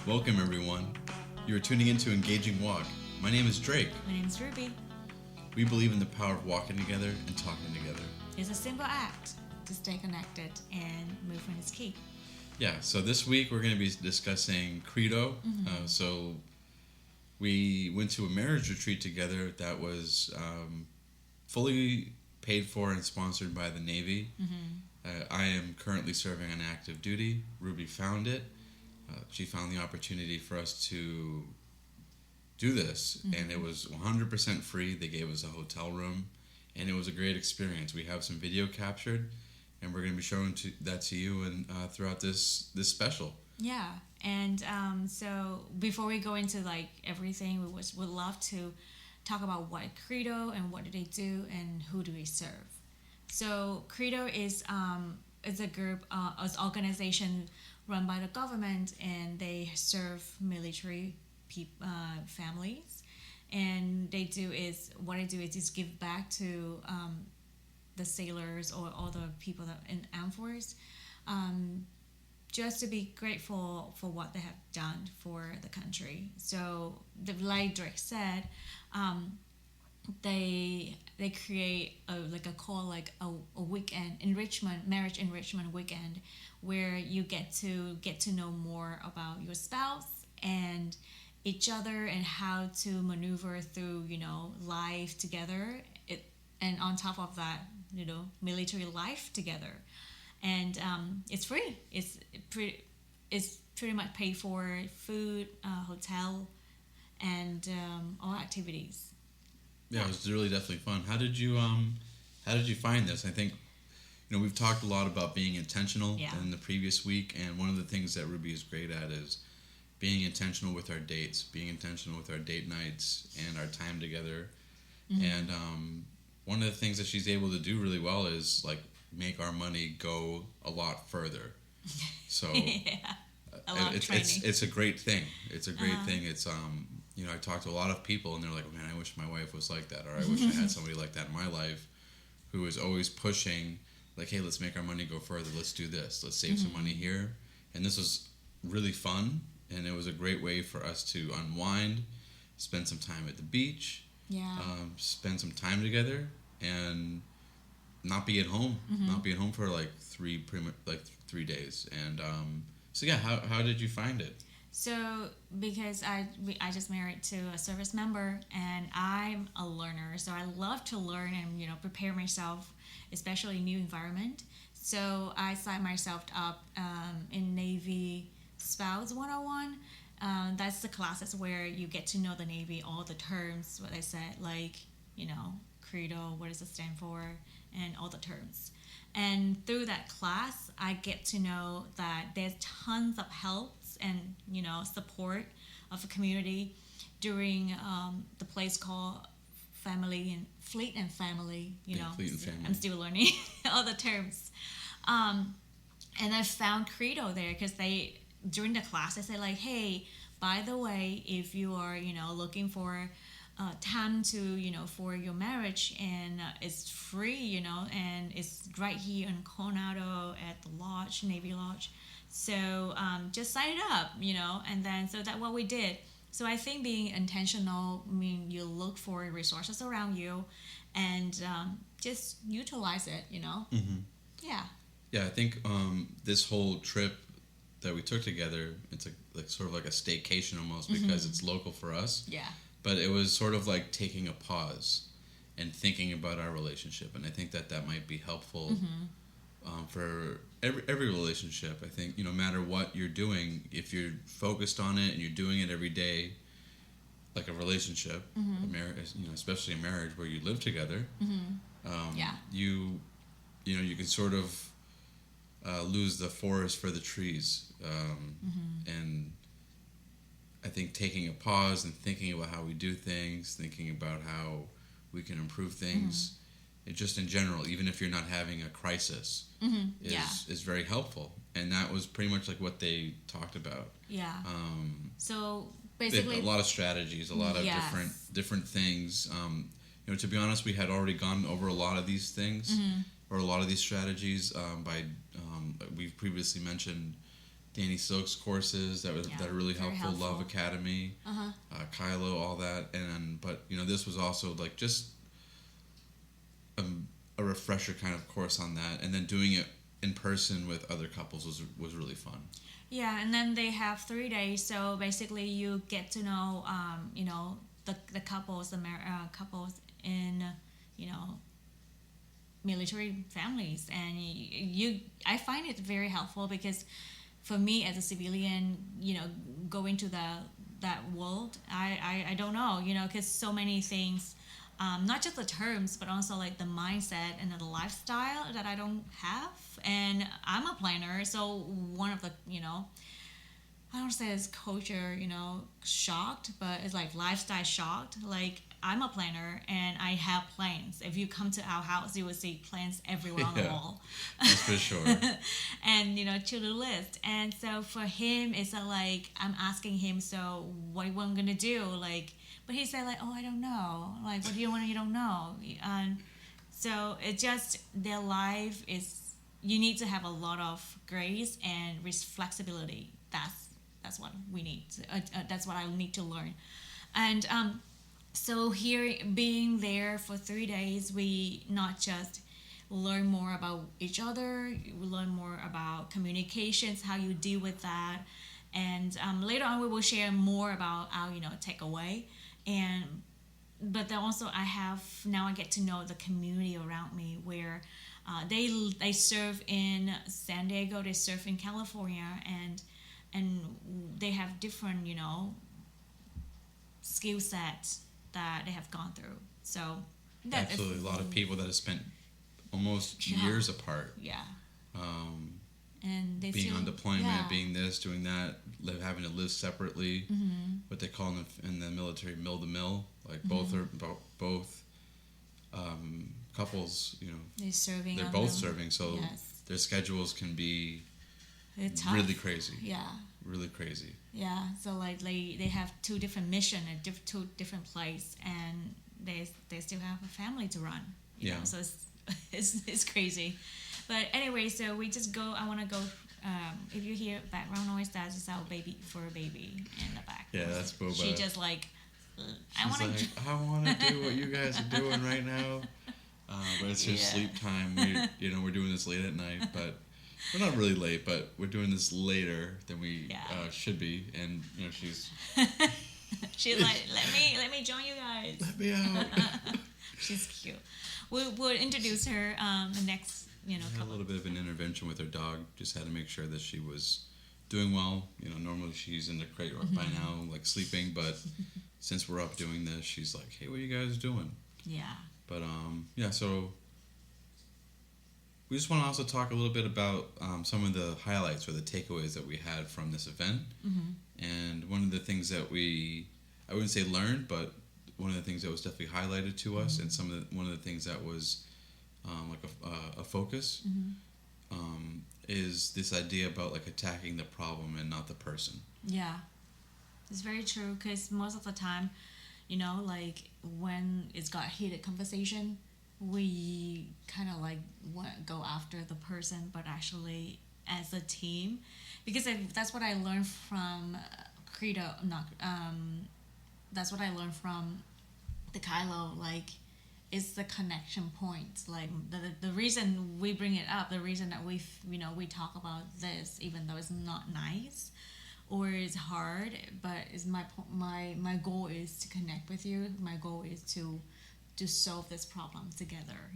Welcome, everyone. You are tuning into Engaging Walk. My name is Drake. My name is Ruby. We believe in the power of walking together and talking together. It's a simple act to stay connected, and movement is key. Yeah, so this week we're going to be discussing Credo. So we went to a marriage retreat together that was fully paid for and sponsored by the Navy. I am currently serving on active duty. Ruby found it. She found the opportunity for us to do this, and it was 100% free. They gave us a hotel room, and it was a great experience. We have some video captured, and we're going to be showing that to you and throughout this special. Yeah, and so before we go into like everything, would love to talk about what Credo and what do they do and who do we serve. So Credo is a group, an organization run by the government, and they serve military families. And what they do is just give back to the sailors or all the people that in armed force, just to be grateful for what they have done for the country. So, like Drake said, they create a weekend marriage enrichment weekend, where you get to know more about your spouse and each other and how to maneuver through life together. And on top of that, military life together, and it's free. It's pretty much paid for food, hotel, and all activities. Yeah, it was really definitely fun. How did you find this? I think we've talked a lot about being intentional in the previous week, and one of the things that Ruby is great at is being intentional with our dates, being intentional with our date nights and our time together. And one of the things that she's able to do really well is like make our money go a lot further. So it's a great thing. It's a great thing. It's I talk to a lot of people and they're like, man, I wish my wife was like that, or I wish I had somebody like that in my life who is always pushing, like, hey, let's make our money go further. Let's do this. Let's save some money here. And this was really fun, and it was a great way for us to unwind, spend some time at the beach, spend some time together, and not be at home. Not be at home for like 3 days. And how did you find it? So, because I just married to a service member, and I'm a learner, so I love to learn and prepare myself, especially new environment. So I signed myself up in Navy Spouse 101. That's the classes where you get to know the Navy, all the terms, what I said, like Credo, what does it stand for, and all the terms. And through that class, I get to know that there's tons of helps and support of a community during the place called Fleet and Family. Fleet and Family. I'm still learning all the terms. And I found Credo there because during the class they say like, hey, by the way, if you are looking for time to for your marriage, and it's free, and it's right here in Coronado at the lodge, Navy Lodge. So just sign it up, and then so that's what we did. So I think being intentional you look for resources around you and just utilize it, Yeah, I think this whole trip that we took together, it's sort of like a staycation almost, because it's local for us. Yeah. But it was sort of like taking a pause and thinking about our relationship, and I think that might be helpful for every relationship. I think no matter what you're doing, if you're focused on it and you're doing it every day, like a relationship, a marriage, especially a marriage where you live together, you can sort of lose the forest for the trees, and I think taking a pause and thinking about how we do things, thinking about how we can improve things, and just in general, even if you're not having a crisis, is very helpful. And that was pretty much like what they talked about. Yeah. So basically, a lot of strategies, a lot of different things. To be honest, we had already gone over a lot of these things, or a lot of these strategies. We've previously mentioned Danny Silk's courses that are really very helpful. Love Academy, Uh-huh. Kylo, all that, but this was also like just a refresher kind of course on that, and then doing it in person with other couples was really fun. Yeah, and then they have 3 days, so basically you get to know, the couples, couples in, you know, military families, and I find it very helpful because for me as a civilian, going to that world, I don't know, because so many things, not just the terms, but also like the mindset and the lifestyle that I don't have. And I'm a planner, so one of the, I don't say it's culture, shocked, but it's like lifestyle shocked. Like I'm a planner and I have plans. If you come to our house, you will see plans everywhere on the wall. That's for sure. And to-do list. And so for him, it's like I'm asking him, so what I'm gonna do? Like, but he said like, oh, I don't know. Like, what do you want? You don't know. And so it just their life is. You need to have a lot of grace and flexibility. That's what we need. That's what I need to learn. And so here, being there for 3 days, we not just learn more about each other, we learn more about communications, how you deal with that. And later on, we will share more about our, takeaway. But then also I get to know the community around me where they serve in San Diego, they serve in California, and they have different, skill sets that they have gone through. So absolutely, a lot of people that have spent almost years apart. Yeah. And they being on deployment, being this, doing that, having to live separately. Mm-hmm. What they call in the military, mill to mill. Like both couples, they're both serving, so their schedules can be really crazy. Yeah. Really crazy. Yeah. So like they have two different missions at two different places, and they still have a family to run. You know? So it's crazy. But anyway, so we just go. I want to go. If you hear background noise, that's just our baby in the back. Yeah, that's Boba. She just like. I want to do what you guys are doing right now. But it's just sleep time. We're doing this late at night, but we're not really late. But we're doing this later than we should be, and she's. She's like, let me join you guys. Let me out. She's cute. We'll introduce her the next. Had a little bit of an intervention with her dog. Just had to make sure that she was doing well. Normally she's in the crate by now, like sleeping. But since we're up doing this, she's like, "Hey, what are you guys doing?" Yeah. But so we just want to also talk a little bit about some of the highlights or the takeaways that we had from this event. Mm-hmm. And one of the things that I wouldn't say learned, but one of the things that was definitely highlighted to us, and one of the things that was like a focus, is this idea about like attacking the problem and not the person. Yeah, it's very true, because most of the time, like when it's got heated conversation, we kind of like go after the person, but actually as a team, because that's what I learned from Credo. That's what I learned from the Kylo. Like, it's the connection points. Like the reason we bring it up, the reason that we talk about this, even though it's not nice or it's hard, but is my goal is to connect with you. My goal is to solve this problem together.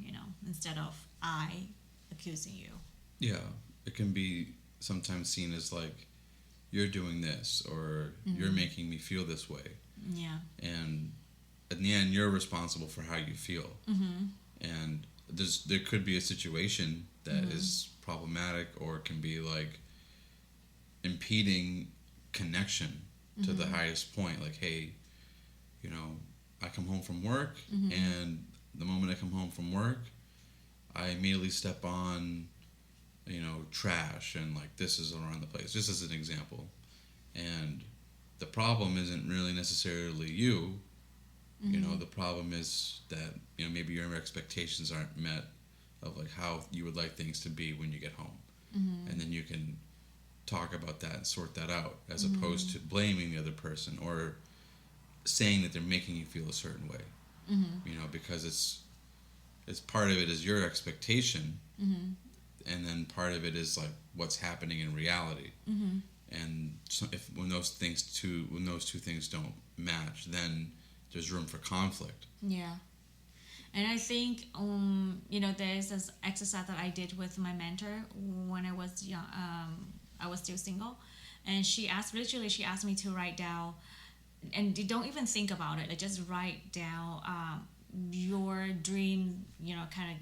Instead of I accusing you. Yeah, it can be sometimes seen as like you're doing this or you're making me feel this way. Yeah. And in the end, you're responsible for how you feel. Mm-hmm. And there could be a situation that is problematic or can be like impeding connection to the highest point. Like, hey, I come home from work, and the moment I come home from work, I immediately step on, trash, and like this is around the place, just as an example. And the problem isn't really necessarily you. The problem is that, maybe your expectations aren't met of like how you would like things to be when you get home. And then you can talk about that and sort that out, as opposed to blaming the other person or saying that they're making you feel a certain way. You know, because it's part of it is your expectation, and then part of it is like what's happening in reality. And so when those two things don't match, then there's room for conflict. Yeah. And I think, there's this exercise that I did with my mentor when I was young. I was still single, and she asked me to write down, and you don't even think about it. Like, just write down your dream, kind of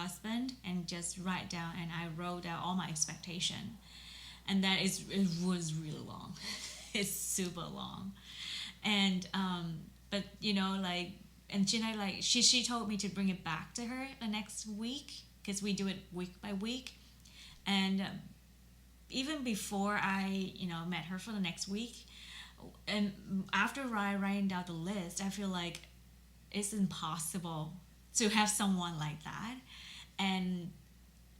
husband, and just write down. And I wrote down all my expectation, and it was really long. It's super long, and but and Gina, she told me to bring it back to her the next week, because we do it week by week. And even before I met her for the next week, and after writing down the list, I feel like it's impossible to have someone like that. And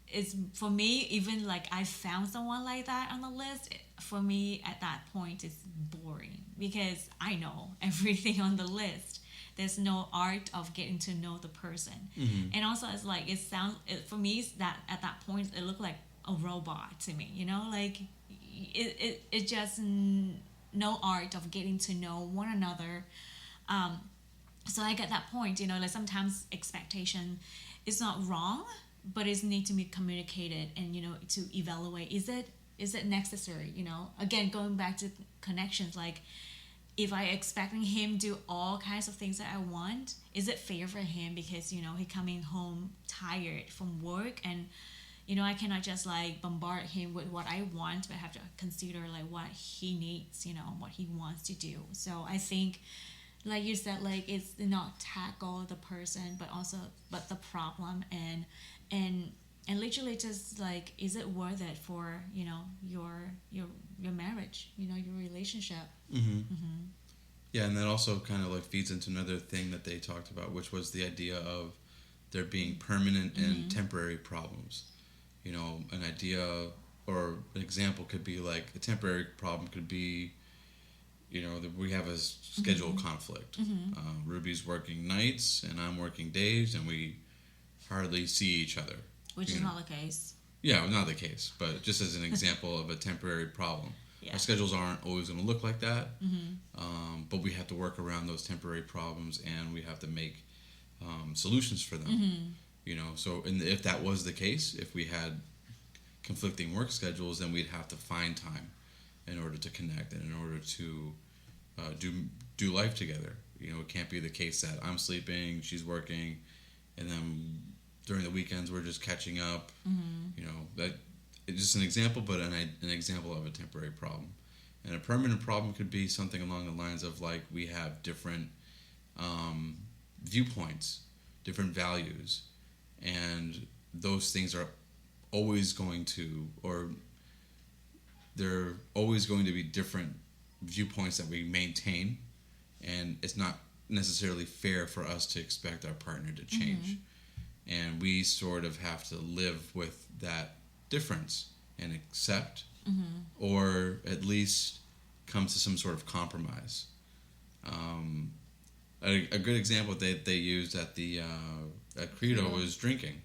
it's, for me, even like I found someone like that on the list, for me at that point it's boring, because I know everything on the list. There's no art of getting to know the person. And also, it's like, for me, it's that at that point it looked like a robot to me, like it just no art of getting to know one another. So like at that point, like sometimes expectation is not wrong, but it needs to be communicated, and to evaluate, is it necessary? Again, going back to connections, like, if I expecting him do all kinds of things that I want, is it fair for him? Because he coming home tired from work, and I cannot just like bombard him with what I want, but I have to consider like what he needs, what he wants to do. So I think, like you said, like, it's not tackle the person, but the problem, and literally just like, is it worth it for your marriage, your relationship. Yeah, and that also kind of like feeds into another thing that they talked about, which was the idea of there being permanent and temporary problems. An idea or an example could be like, a temporary problem could be, that we have a schedule conflict. Ruby's working nights and I'm working days, and we hardly see each other. Which is not the case. Yeah, not the case, but just as an example of a temporary problem. Yeah. Our schedules aren't always going to look like that, but we have to work around those temporary problems, and we have to make solutions for them. So if that was the case, if we had conflicting work schedules, then we'd have to find time in order to connect and in order to do life together. It can't be the case that I'm sleeping, she's working, and then during the weekends we're just catching up. That it's just an example, but an example of a temporary problem. And a permanent problem could be something along the lines of like, we have different viewpoints, different values, and those things are always going to, or they're always going to be different viewpoints that we maintain, and it's not necessarily fair for us to expect our partner to change. And we sort of have to live with that difference and accept, or at least come to some sort of compromise. A good example they used at Credo was drinking.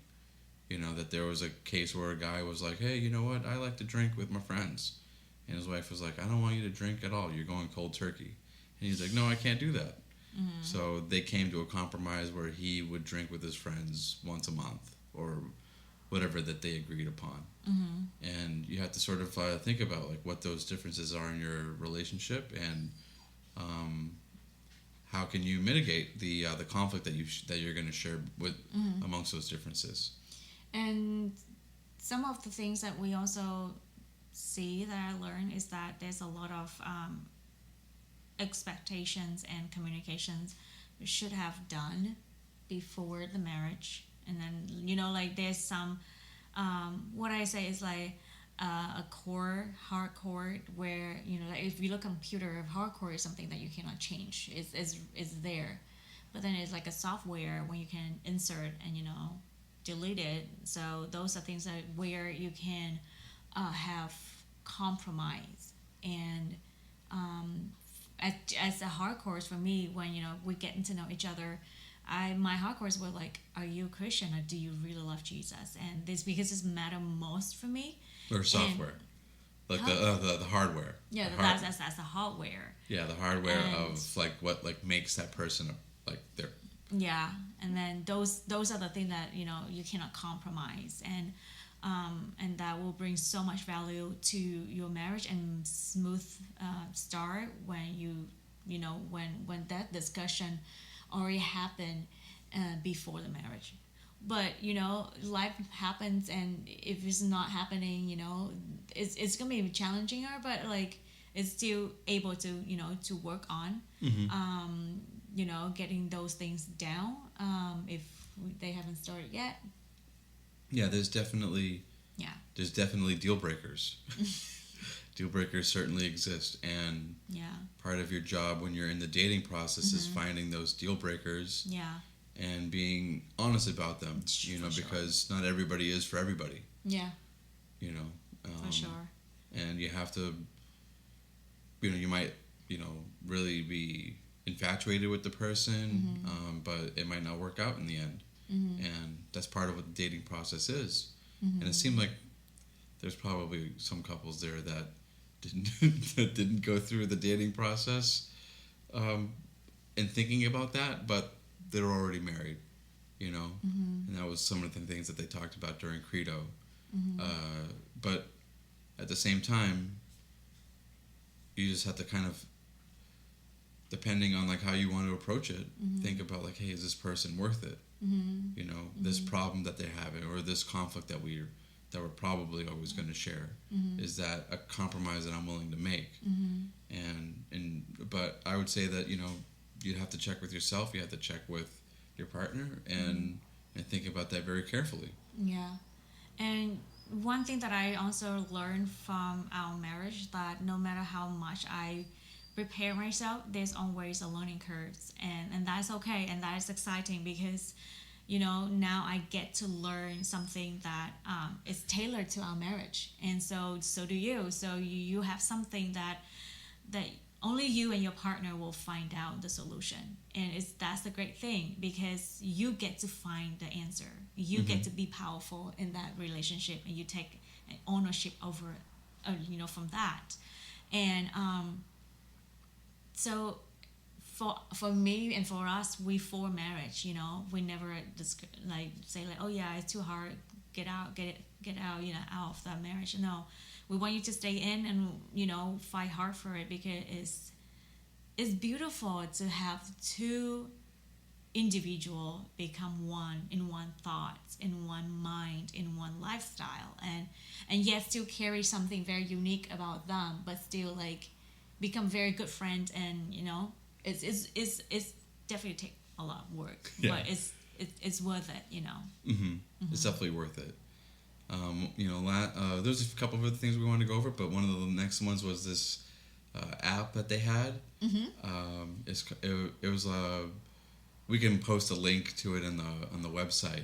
That there was a case where a guy was like, hey, you know what, I like to drink with my friends. And his wife was like, I don't want you to drink at all, you're going cold turkey. And he's like, no, I can't do that. So they came to a compromise where he would drink with his friends once a month, or whatever that they agreed upon. And you have to sort of think about like what those differences are in your relationship, and how can you mitigate the conflict that you're going to share with amongst those differences. And some of the things that we also see that I learned is that there's a lot of expectations and communications we should have done before the marriage. And then like there's some what I say is like a hardcore, where like if you look at computer, hardcore is something that you cannot change. It's there, but then it's like a software when you can insert and delete it. So those are things that where you can have compromise. And as a hardcore for me, when we're getting to know each other, my hardcores were like, are you a Christian or do you really love Jesus? And this because this matter most for me. Or software. Like the hardware. Yeah, that's the hardware. Yeah, the hardware of like what like makes that person like their. Yeah, and then those are the things that you cannot compromise, and that will bring so much value to your marriage and smooth start when when that discussion already happened before the marriage. But life happens, and if it's not happening, it's gonna be challenging her, but like it's still able to to work on getting those things down if they haven't started yet. Yeah, there's definitely deal breakers. Deal breakers certainly exist, and part of your job when you're in the dating process is finding those deal breakers. And being honest about them, because not everybody is for everybody. Yeah. For sure. And you have to, you might, really be infatuated with the person, but it might not work out in the end. And that's part of what the dating process is. And it seemed like there's probably some couples there that didn't go through the dating process and thinking about that, but they're already married, and that was some of the things that they talked about during Credo. But at the same time, you just have to kind of, depending on like how you want to approach it, think about like, hey, is this person worth it? This problem that they're having, or this conflict that we're probably always going to share, is that a compromise that I'm willing to make? But I would say that you have to check with yourself. You have to check with your partner and think about that very carefully. Yeah. And one thing that I also learned from our marriage, that no matter how much I prepare myself, there's always a learning curve, and that's okay, and that is exciting because now I get to learn something that is tailored to our marriage, and so do you. So you have something that only you and your partner will find out the solution, and that's the great thing, because you get to find the answer. You get to be powerful in that relationship, and you take ownership over from that. And so for me and for us, we for marriage, we never say like, oh yeah, it's too hard, get out out of that marriage. No, we want you to stay in and fight hard for it, because it's beautiful to have two individual become one, in one thoughts, in one mind, in one lifestyle, and yet still carry something very unique about them, but still like become very good friends. And it's definitely take a lot of work, but it's worth it. It's definitely worth it. There's a couple of other things we wanted to go over, but one of the next ones was this app that they had. It was we can post a link to it on the website.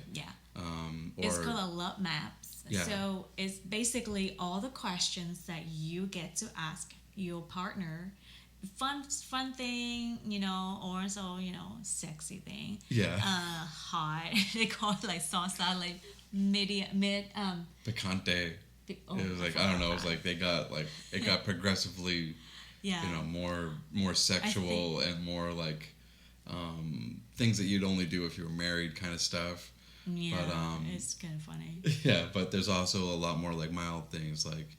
It's called a Love Maps. So it's basically all the questions that you get to ask your partner. Fun thing, or also sexy thing. Hot. They call it like salsa, like mid picante. It was like, I don't know, it was like they got like it got progressively more sexual and more like things that you'd only do if you were married kind of stuff. But it's kind of funny. But there's also a lot more like mild things, like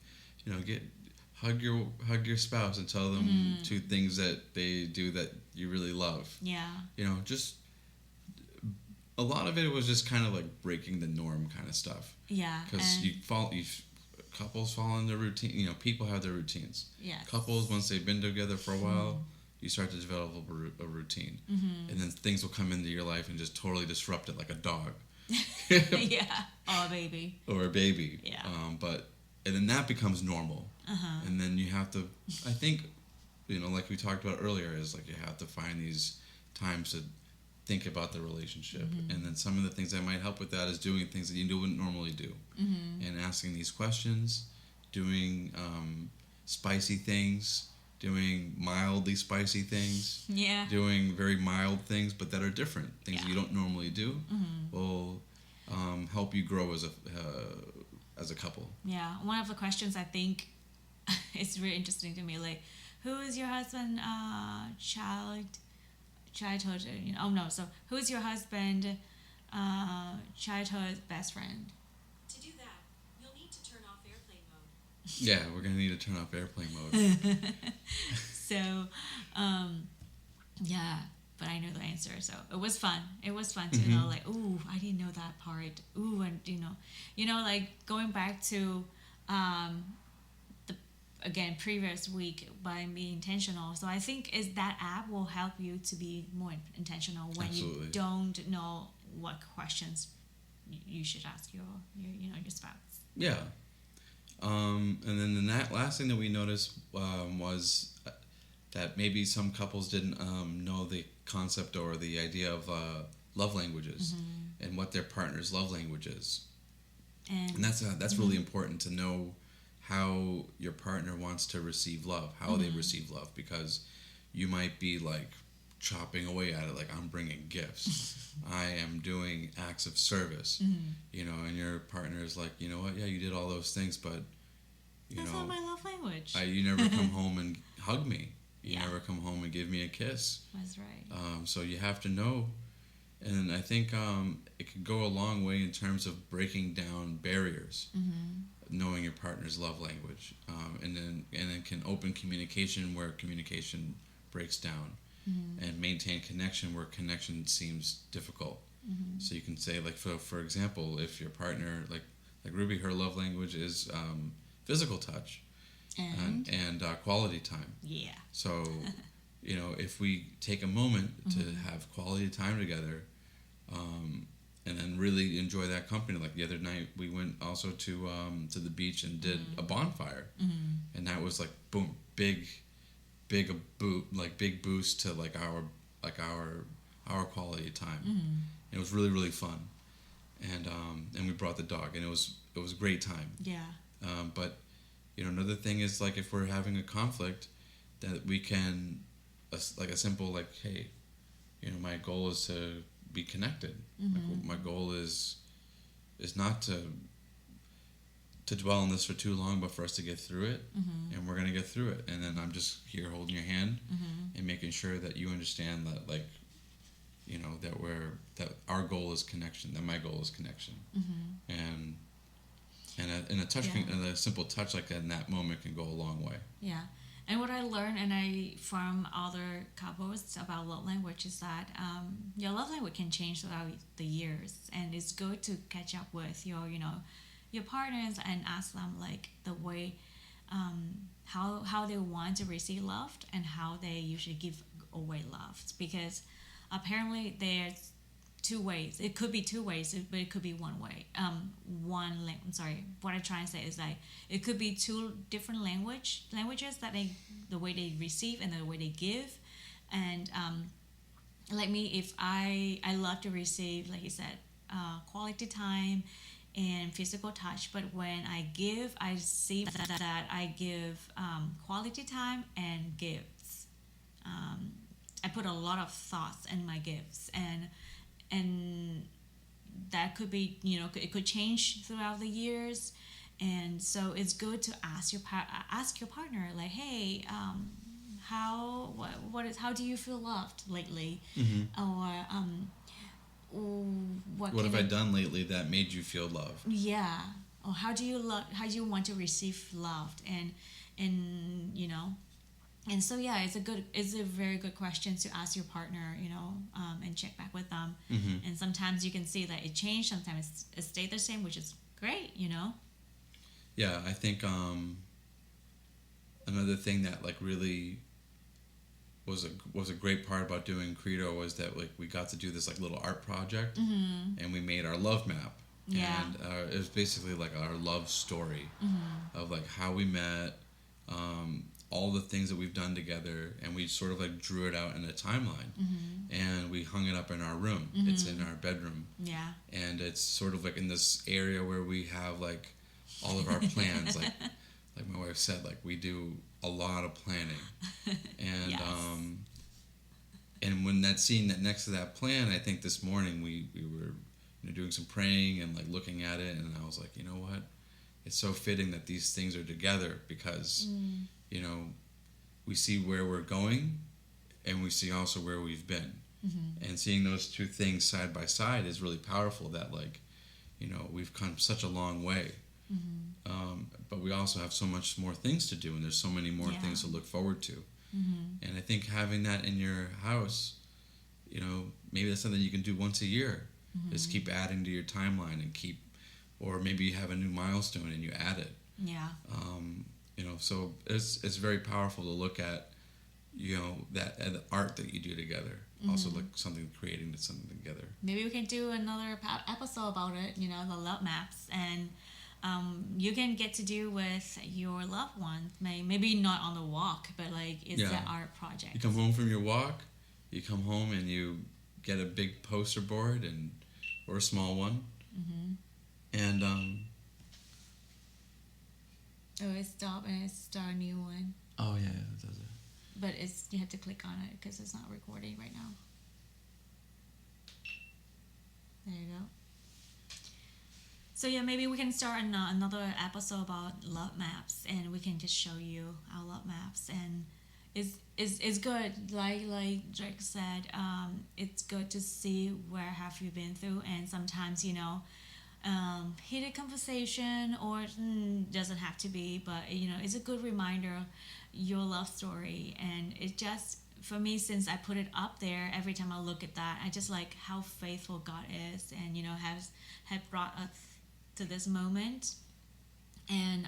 hug your spouse and tell them two things that they do that you really love. Just a lot of it was just kind of like breaking the norm kind of stuff. Because couples fall in their routine. People have their routines. Couples, once they've been together for a while, you start to develop a routine, and then things will come into your life and just totally disrupt it, like a dog. Or a baby. Or a baby. And then that becomes normal. And then you have to, I think, like we talked about earlier, is like you have to find these times to think about the relationship. And then some of the things that might help with that is doing things that you wouldn't normally do. And asking these questions doing spicy things, doing mildly spicy things, Yeah. doing very mild things, but that are different, things that Yeah. you don't normally do, will help you grow as a couple. Yeah. One of the questions I think is really interesting to me, like, who is your husband? Childhood. Oh no. So who is your husband? Childhood best friend. To do that, you'll need to turn off airplane mode. Yeah, we're gonna need to turn off airplane mode. So, yeah, but I know the answer. So it was fun. It was fun to know, like, ooh, I didn't know that part. Ooh, and like going back to the again previous week by being intentional. So I think is that app will help you to be more intentional when Absolutely. you don't know what questions you should ask your spouse. Yeah. And then the last thing that we noticed was that maybe some couples didn't know the concept or the idea of love languages and what their partner's love language is. And that's really important to know how your partner wants to receive love, how they receive love, because you might be like chopping away at it, like I'm bringing gifts, I am doing acts of service, and your partner is like, you know what, yeah, you did all those things, but That's not my love language. you never come home and hug me. You Yeah. never come home and give me a kiss. That's right. So you have to know, and I think it could go a long way in terms of breaking down barriers. Knowing your partner's love language, and then can open communication where communication breaks down, and maintain connection where connection seems difficult. So you can say, like, for example, if your partner, like Ruby, her love language is physical touch and quality time. Yeah. So, if we take a moment to have quality time together, and then really enjoy that company. Like the other night, we went also to the beach and did a bonfire, and that was like boom, big boost to our quality time. It was really, really fun, and we brought the dog, and it was a great time. Yeah. But another thing is, like, if we're having a conflict, that we can like a simple, like, hey, my goal is to be connected. Like, my goal is not to dwell on this for too long, but for us to get through it, and we're gonna get through it. And then I'm just here holding your hand and making sure that you understand that, like, that our goal is connection. That my goal is connection, and a touch, and a simple touch like that in that moment can go a long way. Yeah. And what I learned from other couples about love language is that your love language can change throughout the years, and it's good to catch up with your partners and ask them, like, the way how they want to receive love and how they usually give away love, because apparently there's two ways. It could be two ways, but it could be one way. I'm sorry. What I'm trying to say is, like, it could be two different languages that the way they receive and the way they give. And like me, if I love to receive, like you said, quality time and physical touch, but when I give, I see that I give quality time and gifts. I put a lot of thoughts in my gifts, and that could be, it could change throughout the years. And so it's good to ask your partner, like, hey, how do you feel loved lately? Or what have I done lately that made you feel loved? Yeah. Or how do you want to receive loved? And and so, yeah, it's a very good question to ask your partner, and check back with them. And sometimes you can see that it changed, sometimes it stayed the same, which is great, Yeah, I think another thing that, like, really was a great part about doing Credo was that, like, we got to do this, like, little art project, and we made our love map. Yeah. And it was basically like our love story of, like, how we met, all the things that we've done together, and we sort of, like, drew it out in a timeline, and we hung it up in our room. It's in our bedroom. Yeah. And it's sort of like in this area where we have, like, all of our plans, like like my wife said, like we do a lot of planning, and Yes. And when that scene that next to that plan, I think this morning we were doing some praying and like looking at it, and I was like, you know what, it's so fitting that these things are together because you know we see where we're going, and we see also where we've been, and seeing those two things side by side is really powerful. That like we've come such a long way. But we also have so much more things to do, and there's so many more things to look forward to. And I think having that in your house, maybe that's something you can do once a year. Just keep adding to your timeline and or maybe you have a new milestone and you add it. Yeah. So it's very powerful to look at, that the art that you do together. Also like creating something together. Maybe we can do another episode about it, the love maps. And you can get to do with your loved one. Maybe not on the walk, but like it's an art project. You come home from your walk, you come home and you get a big poster board or a small one. And it stopped and it start a new one. Oh yeah, that does it. But you have to click on it because it's not recording right now. There you go. So yeah, maybe we can start another episode about love maps, and we can just show you our love maps. And it's good, like Drake said. It's good to see where have you been through, and sometimes heated conversation or doesn't have to be, but it's a good reminder your love story. And it just, for me, since I put it up there, every time I look at that, I just like how faithful God is, and have brought us to this moment. And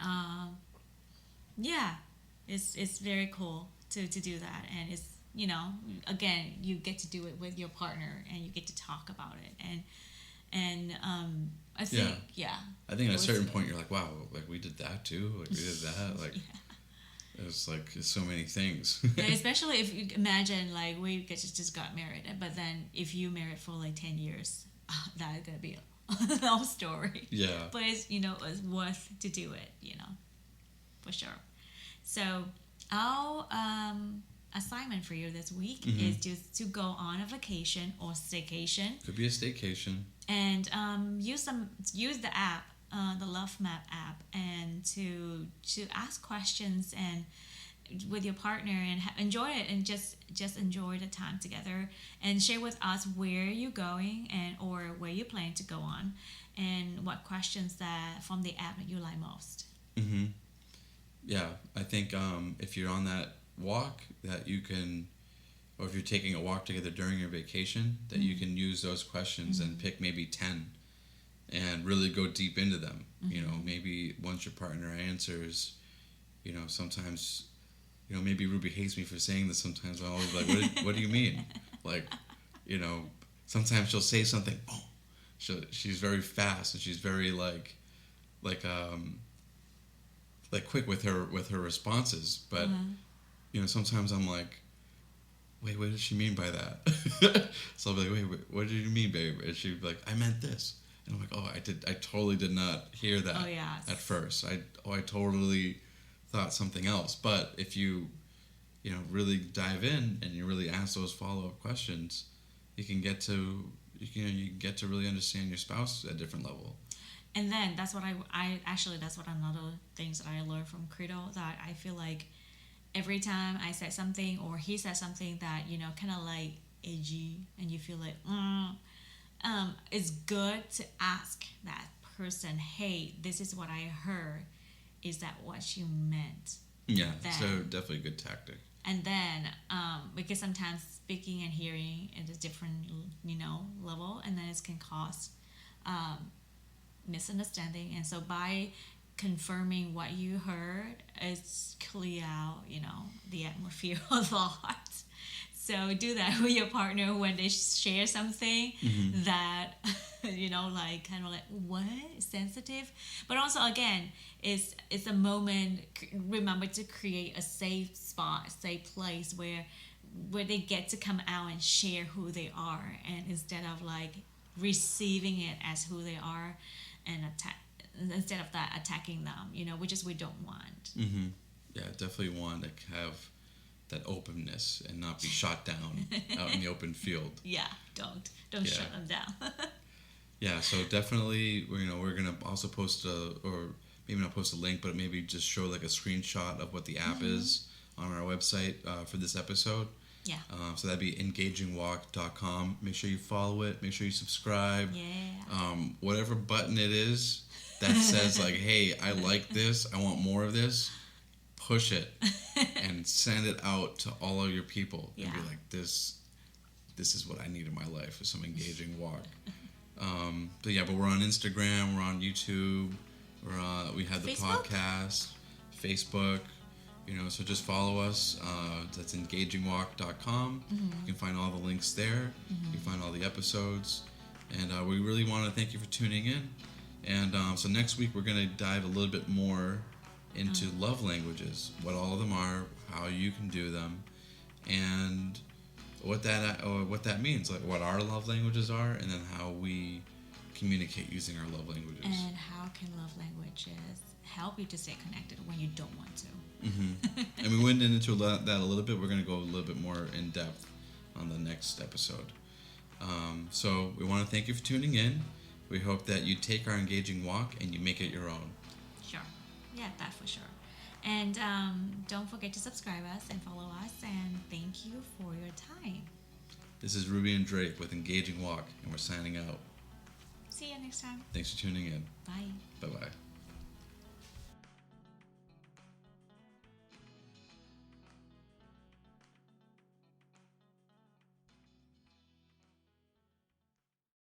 it's very cool to do that. And it's again, you get to do it with your partner, and you get to talk about it. And I think I think at a certain point you're like, wow, like we did that too, like we did that, like it's like it's so many things. Yeah, especially if you imagine like we just got married, but then if you married for like 10 years, that's gonna be a whole story. Yeah. But it's worth to do it, for sure. So our assignment for you this week is just to go on a vacation or staycation. Could be a staycation. And use the app, the Love Map app, and to ask questions and with your partner and enjoy it, and just enjoy the time together, and share with us where you're going or where you plan to go on, and what questions that from the app that you like most. Yeah, I think if you're on that walk that you can, or if you're taking a walk together during your vacation, that you can use those questions and pick maybe 10 and really go deep into them. Maybe once your partner answers, sometimes, maybe Ruby hates me for saying this sometimes. I'm always like, what do you mean? Like, sometimes she'll say something, she's very fast, and she's very like quick with her responses. But, sometimes I'm like, wait, what does she mean by that? So I'll be like, wait, what did you mean, babe? And she'd be like, I meant this. And I'm like, I totally did not hear that at first. I totally thought something else. But if you, really dive in and you really ask those follow-up questions, you can get to really understand your spouse at a different level. And then that's what that's what another things that I learned from Credo, that I feel like every time I said something or he said something that, kind of like edgy, and you feel like, it's good to ask that person, hey, this is what I heard. Is that what you meant? Yeah, so definitely a good tactic. And then, because sometimes speaking and hearing at a different, level, and then it can cause misunderstanding. And so by confirming what you heard, it's clear out, the atmosphere of the heart. So do that with your partner when they share something that, like kind of like, what? Sensitive? But also, again, it's a moment. Remember to create a safe spot, a safe place where they get to come out and share who they are, and instead of like receiving it as who they are and instead of that attacking them, which is we don't want. Mm-hmm. Yeah, definitely want to have that openness and not be shot down out in the open field. Yeah, don't Yeah. shut them down. Yeah, so definitely, we're gonna also post or maybe not post a link, but maybe just show like a screenshot of what the app is on our website for this episode. Yeah. So that'd be engagingwalk.com. Make sure you follow it. Make sure you subscribe. Yeah. Whatever button it is that says like, "Hey, I like this. I want more of this." Push it and send it out to all of your people and be Yeah. like, "This is what I need in my life is some engaging walk." But we're on Instagram. We're on YouTube. We have the Facebook? podcast, Facebook. So just follow us. That's engagingwalk.com. You can find all the links there. You can find all the episodes. And we really want to thank you for tuning in. And so next week we're going to dive a little bit more into love languages, what all of them are, how you can do them, and what that means, like what our love languages are, and then how we communicate using our love languages. And how can love languages help you to stay connected when you don't want to? And we went into that a little bit. We're going to go a little bit more in depth on the next episode. So we want to thank you for tuning in. We hope that you take our engaging walk and you make it your own. Sure. Yeah, that for sure. And don't forget to subscribe us and follow us. And thank you for your time. This is Ruby and Drake with Engaging Walk, and we're signing out. See you next time. Thanks for tuning in. Bye. Bye-bye.